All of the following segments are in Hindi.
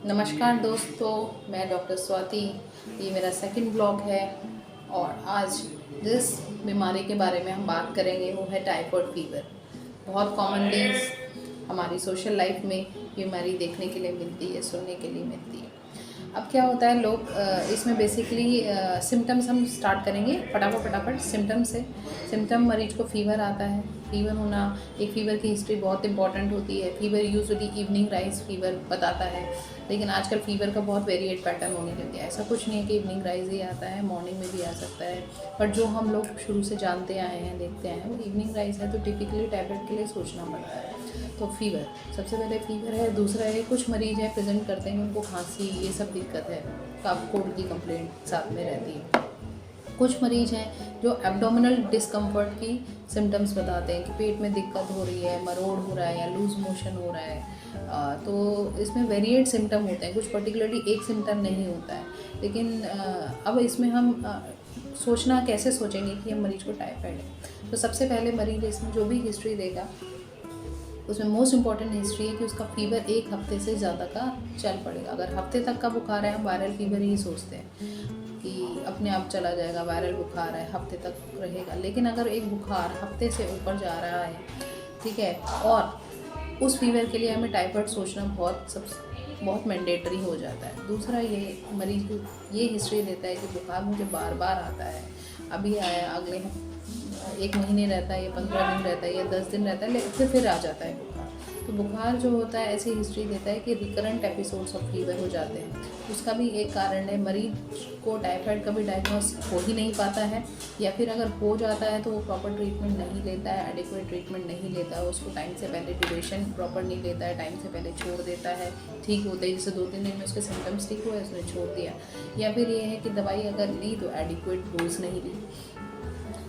नमस्कार दोस्तों, मैं डॉक्टर स्वाति। ये मेरा सेकंड ब्लॉग है और आज जिस बीमारी के बारे में हम बात करेंगे वो है टाइफाइड फीवर। बहुत कॉमनली हमारी सोशल लाइफ में बीमारी देखने के लिए मिलती है, सुनने के लिए मिलती है। अब क्या होता है, लोग इसमें बेसिकली सिम्टम्स हम स्टार्ट करेंगे फटाफट सिम्टम से। सिम्टम मरीज को फीवर आता है। फीवर होना, एक फ़ीवर की हिस्ट्री बहुत इंपॉर्टेंट होती है। Fever usually evening rise fever बताता है, लेकिन आजकल फ़ीवर का बहुत वेरिएट पैटर्न होने लग गया है। ऐसा कुछ नहीं है कि इवनिंग राइज ही आता है, मॉर्निंग में भी आ सकता है। पर जो हम लोग शुरू से जानते आए हैं, देखते आए हैं, वो इवनिंग राइज है, तो टिपिकली टैबलेट के लिए सोचना पड़ता है। तो फीवर, सबसे पहले फीवर है। दूसरा है, कुछ मरीज़ हैं प्रेजेंट करते हैं उनको खांसी, ये सब दिक्कत है, कफ कोल्ड की कंप्लेंट साथ में रहती है। कुछ मरीज़ हैं जो एब्डोमिनल डिस्कम्फर्ट की सिम्टम्स बताते हैं कि पेट में दिक्कत हो रही है, मरोड़ हो रहा है या लूज़ मोशन हो रहा है। तो इसमें वेरिएट सिम्टम होते हैं, कुछ पर्टिकुलरली एक सिम्टम नहीं होता है। लेकिन अब इसमें हम सोचना कैसे सोचेंगे कि हम मरीज़ को टाइफाइड है। तो सबसे पहले मरीज़ इसमें जो भी हिस्ट्री देगा उसमें मोस्ट इम्पॉर्टेंट हिस्ट्री है कि उसका फीवर एक हफ्ते से ज़्यादा का चल पड़ेगा। अगर हफ्ते तक का बुखार है, हम वायरल फीवर ही सोचते हैं कि अपने आप चला जाएगा, वायरल बुखार है हफ्ते तक रहेगा। लेकिन अगर एक बुखार हफ्ते से ऊपर जा रहा है, ठीक है, और उस फीवर के लिए हमें टाइफाइड सोचना बहुत मैंडेटरी हो जाता है। दूसरा, ये मरीज ये हिस्ट्री देता है कि बुखार मुझे बार बार आता है, अभी आया, अगले 1 महीने रहता है या 15 दिन रहता है या 10 दिन रहता है, लेकिन फिर आ जाता है बुखार। तो बुखार जो होता है ऐसी हिस्ट्री देता है कि रिकरेंट एपिसोड्स ऑफ फीवर हो जाते हैं। उसका भी एक कारण है, मरीज को टाइफाइड कभी डायग्नोस हो ही नहीं पाता है, या फिर अगर हो जाता है तो वो प्रॉपर ट्रीटमेंट नहीं लेता है, एडिक्वेट ट्रीटमेंट नहीं लेता है, उसको टाइम से पहले ड्यूरेशन प्रॉपर नहीं लेता है, टाइम से पहले छोड़ देता है। ठीक होते ही जैसे 2-3 दिन में उसके सिम्टम्स ठीक हुए, उसने छोड़ दिया। या फिर ये है कि दवाई अगर ली तो एडिक्वेट डोज नहीं ली।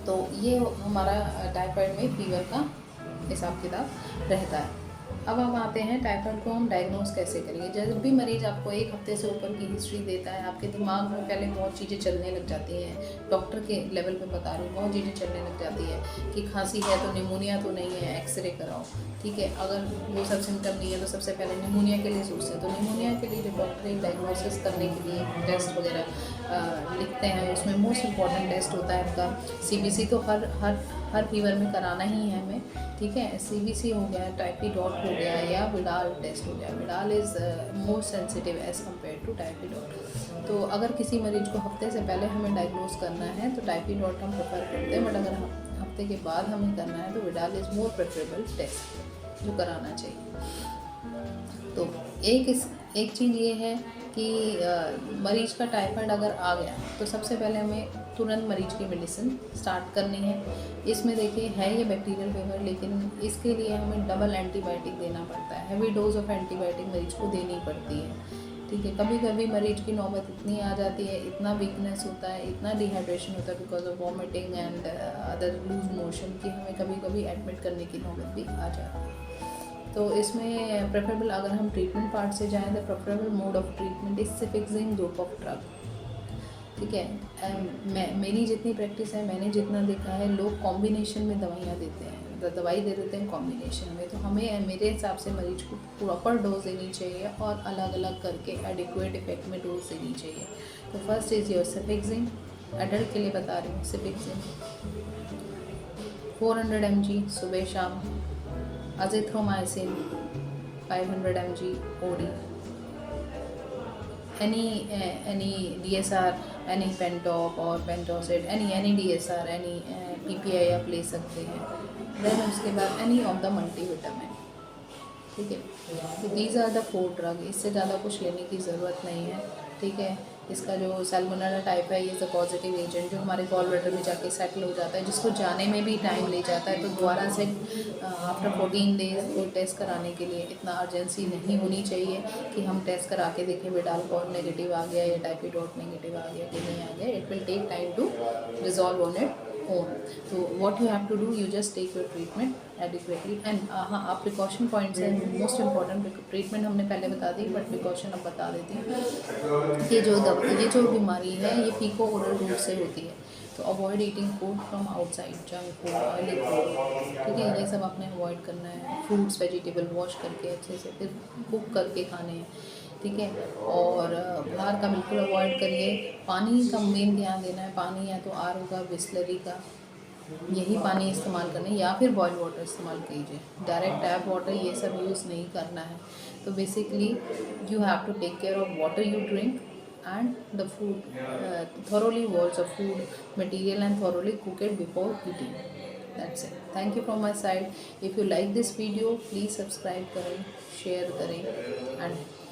तो ये हमारा टाइफाइड में फीवर का हिसाब किताब रहता है। अब हम आते हैं टाइफाइड को हम डायग्नोस कैसे करेंगे। जब भी मरीज़ आपको एक हफ्ते से ऊपर की हिस्ट्री देता है, आपके दिमाग में पहले बहुत चीज़ें चलने लग जाती हैं। डॉक्टर के लेवल पे बता रही हूँ, बहुत चीज़ें चलने लग जाती है कि खांसी है तो निमोनिया तो नहीं है, एक्सरे कराओ, ठीक है। अगर वो सब सिम्टम नहीं है तो सबसे पहले निमोनिया के लिए सोचते हैं। तो निमोनिया के लिए जो डॉक्टर एक डायग्नोसिस करने के लिए टेस्ट वगैरह लिखते हैं, उसमें मोस्ट इम्पॉर्टेंट टेस्ट होता है आपका CBC। तो हर फीवर में कराना ही है हमें, ठीक है। CBC हो गया, टाइफाइड हो गया, या विडाल टेस्ट हो गया। Widal is more sensitive as compare to typhoid. तो अगर किसी मरीज को हफ्ते से पहले हमें डायग्नोस करना है तो टाइफाइड हम प्रेफर करते हैं, बट अगर हफ्ते के बाद हमें करना है तो Widal is more preferable test जो कराना चाहिए। तो एक चीज़ ये है कि मरीज का टाइफाइड अगर आ गया तो सबसे पहले हमें तुरंत मरीज की मेडिसिन स्टार्ट करनी है। इसमें देखिए है ये बैक्टीरियल फीवर, लेकिन इसके लिए हमें डबल एंटीबायोटिक देना पड़ता है। हैवी डोज ऑफ एंटीबायोटिक मरीज को देनी पड़ती है, ठीक है। कभी कभी मरीज की नौबत इतनी आ जाती है, इतना वीकनेस होता है, इतना डिहाइड्रेशन होता है because of vomiting and other loose motion, कि हमें कभी कभी एडमिट करने की नौबत भी आ जाती है। तो इसमें प्रेफरेबल, अगर हम ट्रीटमेंट पार्ट से जाएँ तो preferable mode of treatment is सिफिक्सिंग ग्रुप ऑफ ड्रग, ठीक है। मेरी जितनी प्रैक्टिस है, मैंने जितना देखा है, लोग कॉम्बिनेशन में दवाइयाँ देते हैं, मतलब दवाई दे देते हैं कॉम्बिनेशन में। तो हमें, मेरे हिसाब से मरीज को प्रॉपर डोज देनी चाहिए और अलग अलग करके एडिक्वेट इफेक्ट में डोज देनी चाहिए। तो फर्स्ट इज़ योर सिफिक्सिन, एडल्ट के लिए बता रही हूँ। सिफिक्सिन 400 mg सुबह शाम, azithromycin 500 mg OD, any DSR, any Pantop और Pantocid, any DSR, any PPI आप ले सकते हैं। देन उसके बाद एनी ऑफ द मल्टीविटामिन, ठीक है। तो दीज आर द 4 ड्रग, इससे ज़्यादा कुछ लेने की ज़रूरत नहीं है, ठीक है। इसका जो सैल्मोनेला टाइप है, ये पॉजिटिव एजेंट जो हमारे गॉल ब्लैडर में जाके सेटल हो जाता है, जिसको जाने में भी टाइम ले जाता है। तो दोबारा से आफ्टर 14 डेज कोई टेस्ट कराने के लिए इतना अर्जेंसी नहीं होनी चाहिए कि हम टेस्ट करा के देखें विडाल कौन नेगेटिव आ गया या टाइफाइड नेगेटिव आ गया कि नहीं आ गया। It will take time to resolve on it own. तो what you have to do, you just take your treatment adequately. And हाँ, आप प्रिकॉशन पॉइंट्स हैं, मोस्ट इंपॉर्टेंट ट्रीटमेंट हमने पहले बता दी, बट प्रिकॉशन अब बता देती हूँ। ये जो बीमारी है ये फीको ओरल रूट से होती है। तो avoid eating food from outside, junk food, oily food, ठीक है, ये सब आपने अवॉइड करना है। फ्रूट्स वेजिटेबल वॉश करके अच्छे से फिर कुक करके खाने हैं, ठीक है। और बाहर का बिल्कुल अवॉइड करिए। पानी का मेन ध्यान देना है, पानी या तो आर का, बिस्लरी का, यही पानी इस्तेमाल करना है, या फिर बॉयल वाटर इस्तेमाल कीजिए। डायरेक्ट टैप वाटर ये सब यूज़ नहीं करना है। तो basically you have to take care of water you drink and the food, thoroughly wash the food material and thoroughly cook it before eating. That's it. Thank you from my side. If you like this video, please subscribe करें, share करें and